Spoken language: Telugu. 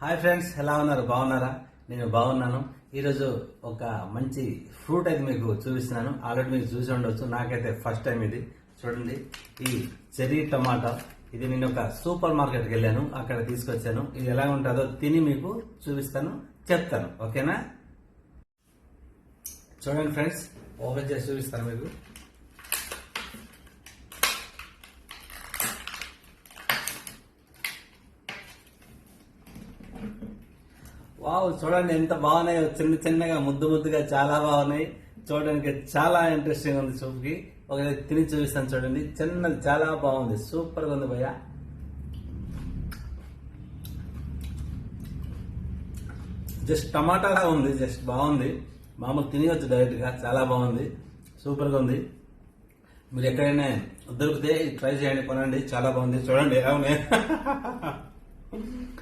హాయ్ ఫ్రెండ్స్, ఎలా ఉన్నారు? బాగున్నారా? నేను బాగున్నాను. ఈరోజు ఒక మంచి ఫ్రూట్ అయితే మీకు చూపిస్తున్నాను. ఆల్రెడీ మీకు చూసి ఉండవచ్చు, నాకైతే ఫస్ట్ టైం ఇది. చూడండి, ఈ చెర్రీ టమాటా. ఇది నేను ఒక సూపర్ మార్కెట్కి వెళ్ళాను, అక్కడ తీసుకొచ్చాను. ఇది ఎలా ఉంటుందో తిని మీకు చూపిస్తాను, చెప్తాను. ఓకేనా? చూడండి ఫ్రెండ్స్, ఓపెన్ చేసి చూపిస్తాను మీకు. వావ్, చూడండి ఎంత బాగున్నాయో. చిన్న చిన్నగా ముద్దు ముద్దుగా చాలా బాగున్నాయి. చూడడానికి చాలా ఇంట్రెస్టింగ్ ఉంది చూపుకి. ఒక తిని చూపిస్తాను చూడండి. చిన్నది చాలా బాగుంది, సూపర్ గా ఉంది భయ్య. జస్ట్ టమాటా ఉంది, జస్ట్ బాగుంది. మామూలు తినవచ్చు డైరెక్ట్ గా, చాలా బాగుంది, సూపర్ గా ఉంది. మీరు ఎక్కడైనా దొరికితే ట్రై చేయండి, కొనండి, చాలా బాగుంది. చూడండి ఎలా ఉన్నాయి.